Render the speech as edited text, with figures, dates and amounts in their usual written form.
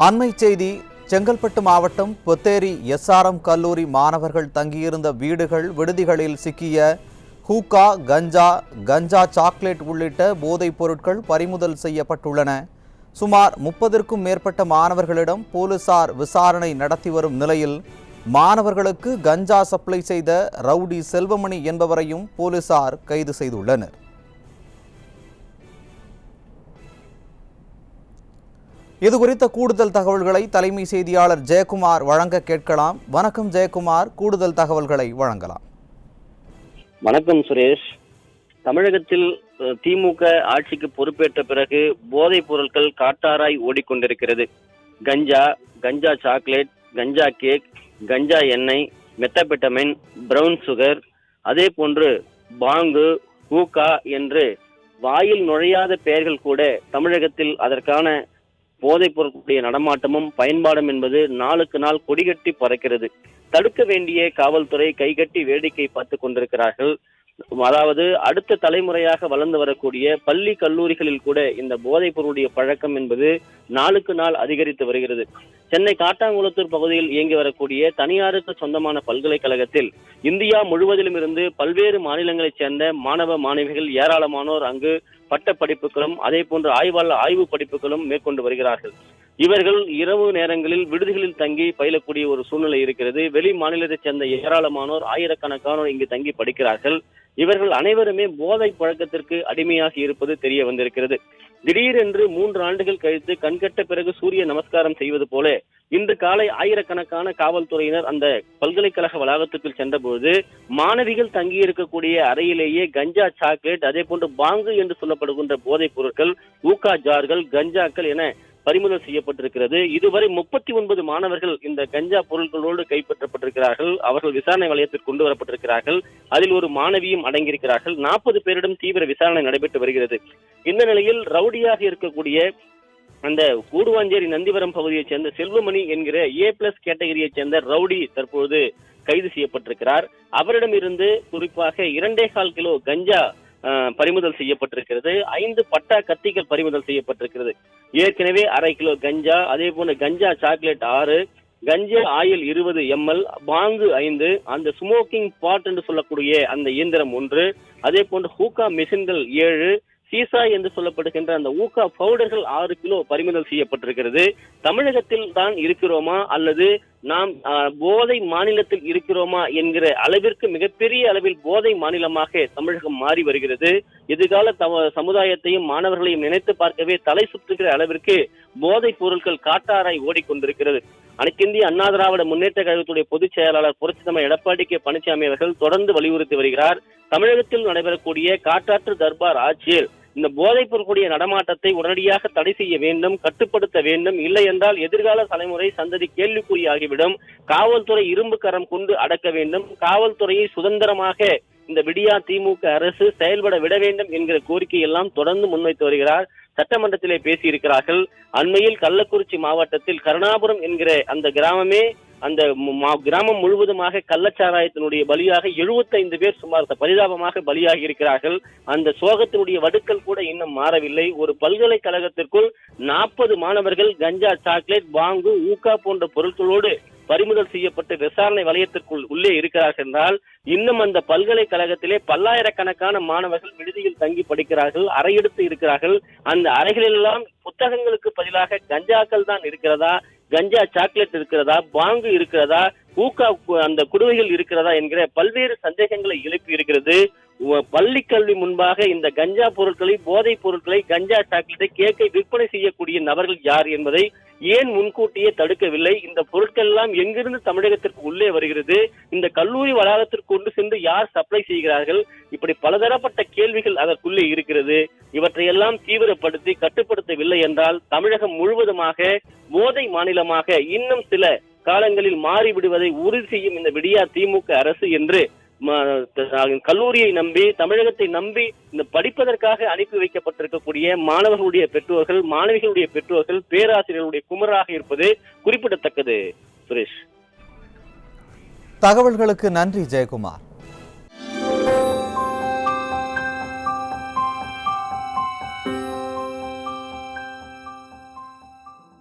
அண்மை செய்தி. செங்கல்பட்டு மாவட்டம் பொத்தேரி எஸ்ஆர்எம் கல்லூரி மாணவர்கள் தங்கியிருந்த வீடுகள் விடுதிகளில் சிக்கிய ஹூக்கா, கஞ்சா சாக்லேட் உள்ளிட்ட போதைப் பொருட்கள் பறிமுதல் செய்யப்பட்டுள்ளன. சுமார் 30க்கும் மேற்பட்ட மாணவர்களிடம் போலீசார் விசாரணை நடத்தி வரும் நிலையில் மாணவர்களுக்கு கஞ்சா சப்ளை செய்த ரவுடி செல்வமணி என்பவரையும் போலீசார் கைது செய்துள்ளனர். இதுகுறித்த கூடுதல் தகவல்களை தலைமை செய்தியாளர் ஜெயக்குமார் வழங்க கேட்கலாம். வணக்கம் ஜெயக்குமார், கூடுதல் தகவல்களை வழங்கலாம். வணக்கம் சுரேஷ். தமிழகத்தில் திமுக ஆட்சிக்கு பொறுப்பேற்ற பிறகு போதைப் பொருட்கள் காட்டாராய் ஓடிக்கொண்டிருக்கிறது. கஞ்சா சாக்லேட், கஞ்சா கேக், கஞ்சா எண்ணெய், மெத்தபெட்டமைன், பிரவுன் சுகர், அதே போன்று பாங்கு, ஹூக்கா என்று வாயில் நுழையாத பெயர்கள் கூட தமிழகத்தில் அதற்கான போதைப் பொருட்களுடைய நடமாட்டமும் பயன்பாடும் என்பது நாளுக்கு நாள் கொடிகட்டி பறக்கிறது. தடுக்க வேண்டிய காவல்துறை கைகட்டி வேடிக்கை பார்த்து கொண்டிருக்கிறார்கள். அதாவது அடுத்த தலைமுறையாக வளர்ந்து வரக்கூடிய பள்ளி கல்லூரிகளில் கூட இந்த போதைப் பொருளுடைய பழக்கம் என்பது நாளுக்கு நாள் அதிகரித்து வருகிறது. சென்னை காட்டாங்குளத்தூர் பகுதியில் இயங்கி வரக்கூடிய தனியாருக்கு சொந்தமான பல்கலைக்கழகத்தில் இந்தியா முழுவதிலும் இருந்து பல்வேறு மாநிலங்களைச் சேர்ந்த மாணவ மாணவிகள் ஏராளமானோர் அங்கு பட்ட படிப்புகளும் அதே போன்று ஆய்வு படிப்புகளும் மேற்கொண்டு வருகிறார்கள். இவர்கள் இரவு நேரங்களில் விடுதிகளில் தங்கி பயிலக்கூடிய ஒரு சூழ்நிலை இருக்கிறது. வெளி மாநிலத்தைச் சேர்ந்த ஏராளமானோர், ஆயிரக்கணக்கானோர் இங்கு தங்கி படிக்கிறார்கள். இவர்கள் அனைவருமே போதை பழக்கத்திற்கு அடிமையாக இருப்பது தெரிய வந்திருக்கிறது. திடீரென்று 3 ஆண்டுகள் கழித்து கண்கட்ட பிறகு சூரிய நமஸ்காரம் செய்வது போல இன்று காலை ஆயிரக்கணக்கான காவல்துறையினர் அந்த பல்கலைக்கழக வளாகத்துக்குள் சென்றபோது மாணவிகள் தங்கி இருக்கக்கூடிய அறையிலேயே கஞ்சா சாக்லேட், அதே போன்று பாங்கு என்று சொல்லப்படுகின்ற போதைப் பொருட்கள், ஊக்கா ஜார்கள், கஞ்சாக்கள் என பறிமுதல் செய்யப்பட்டிருக்கிறது. இதுவரை 39 மாணவர்கள் இந்த கஞ்சா பொருட்களோடு கைப்பற்றப்பட்டிருக்கிறார்கள். அவர்கள் விசாரணை வளையத்திற்கு கொண்டு வரப்பட்டிருக்கிறார்கள். அதில் ஒரு மாணவியும் அடங்கியிருக்கிறார்கள். 40 பேரிடம் தீவிர விசாரணை நடைபெற்று வருகிறது. இந்த நிலையில் ரவுடியாக இருக்கக்கூடிய அந்த கூடுவாஞ்சேரி நந்திவரம் பகுதியைச் சேர்ந்த செல்வமணி என்கிற A+ கேட்டகரியைச் சேர்ந்த ரவுடி தற்போது கைது செய்யப்பட்டிருக்கிறார். அவரிடம் இருந்து குறிப்பாக 2.25 கிலோ கஞ்சா பறிமுதல் செய்யப்பட்டிருக்கிறது. 5 பட்டா கத்திகள் பறிமுதல் செய்யப்பட்டிருக்கிறது. ஏற்கனவே 1/2 கிலோ கஞ்சா, அதே போல கஞ்சா சாக்லேட் 6, கஞ்சா ஆயில் 20 ml, பாங்கு 5, அந்த ஸ்மோக்கிங் பாட் என்று சொல்லக்கூடிய அந்த இயந்திரம் 1, அதே போன்று ஹூக்கா மிஷின்கள் 7, சீசா என்று சொல்லப்படுகின்ற அந்த ஊக்கா பவுடர்கள் 6 கிலோ பறிமுதல் செய்யப்பட்டிருக்கிறது. தமிழகத்தில் தான் இருக்கிறோமா அல்லது நாம் போதை மாநிலத்தில் இருக்கிறோமா என்கிற அளவிற்கு மிகப்பெரிய அளவில் போதை மாநிலமாக தமிழகம் மாறி வருகிறது. எதிர்கால சமுதாயத்தையும் மாணவர்களையும் நினைத்து பார்க்கவே தலை சுற்றுகிற அளவிற்கு போதைப் பொருட்கள் காட்டாராய் ஓடிக்கொண்டிருக்கிறது. அனைத்திந்திய அண்ணா திராவிட முன்னேற்ற கழகத்துடைய பொதுச் செயலாளர் புரட்சித்தலைவர் எடப்பாடி கே பழனிசாமி அவர்கள் தொடர்ந்து வலியுறுத்தி வருகிறார். தமிழகத்தில் நடைபெறக்கூடிய காட்டாற்று தர்பார் ஆட்சியில் இந்த போதைப் பொருட்களுடைய நடமாட்டத்தை உடனடியாக தடை செய்ய வேண்டும், கட்டுப்படுத்த வேண்டும். இல்லை என்றால் எதிர்கால தலைமுறை சந்ததி கேள்விக்குறியாகிவிடும். காவல்துறை இரும்பு கரம் கொண்டு அடக்க வேண்டும். காவல்துறையை சுதந்திரமாக இந்த விடியா திமுக அரசு செயல்பட விட வேண்டும் என்கிற கோரிக்கை எல்லாம் தொடர்ந்து முன்வைத்து வருகிறார். சட்டமன்றத்திலே பேசியிருக்கிறார்கள். அண்மையில் கள்ளக்குறிச்சி மாவட்டத்தில் கருணாபுரம் என்கிற அந்த கிராமமே, அந்த கிராமம் முழுவதுமாக கள்ளச்சாராயத்தினுடைய பலியாக 75 பேர் சுமார் பரிதாபமாக பலியாகி இருக்கிறார்கள். அந்த சோகத்தினுடைய வடுக்கள் கூட இன்னும் மாறவில்லை. ஒரு பல்கலைக்கழகத்திற்குள் 40 மாணவர்கள் கஞ்சா சாக்லேட், பாங்கு, ஊக்கா போன்ற பொருட்களோடு பறிமுதல் செய்யப்பட்டு விசாரணை வளையத்திற்குள் உள்ளே இருக்கிறார்கள் என்றால் இன்னும் அந்த பல்கலைக்கழகத்திலே பல்லாயிரக்கணக்கான மாணவர்கள் விடுதியில் தங்கி படிக்கிறார்கள், அறையெடுத்து இருக்கிறார்கள். அந்த அறைகளெல்லாம் புத்தகங்களுக்கு பதிலாக கஞ்சாக்கள் தான் இருக்கிறதா, கஞ்சா சாக்லேட் இருக்கிறதா, பாங்கு இருக்கிறதா, ஊக்கா அந்த குடுவைகள் இருக்கிறதா என்கிற பல்வேறு சந்தேகங்களை எழுப்பி இருக்கிறது. பள்ளி கல்வி முன்பாக இந்த கஞ்சா பொருட்களை, போதைப் பொருட்களை, கஞ்சா சாக்லேட்டை, கேக்கை விற்பனை செய்யக்கூடிய நபர்கள் யார் என்பதை ஏன் முன்கூட்டியே தடுக்கவில்லை? இந்த பொருட்கள் எல்லாம் எங்கிருந்து தமிழகத்திற்கு உள்ளே வருகிறது? இந்த கல்லூரி வளாகத்திற்கு கொண்டு சென்று யார் சப்ளை செய்கிறார்கள்? இப்படி பலதரப்பட்ட கேள்விகள் அதற்குள்ளே இருக்கிறது. இவற்றையெல்லாம் தீவிரப்படுத்தி கட்டுப்படுத்தவில்லை என்றால் தமிழகம் முழுவதுமாக போதை மாநிலமாக இன்னும் சில காலங்களில் மாறிவிடுவதை உறுதி செய்யும் இந்த விடியா திமுக அரசு என்று கல்லூரியை நம்பி, தமிழகத்தை நம்பி இந்த படிப்பதற்காக அனுப்பி வைக்கப்பட்டிருக்கக்கூடிய மாணவர்களுடைய பெற்றோர்கள், மாணவிகளுடைய பெற்றோர்கள், பேராசிரியர்களுடைய குமராக இருப்பது குறிப்பிடத்தக்கது. சுரேஷ், தகவல்களுக்கு நன்றி ஜெயக்குமார்.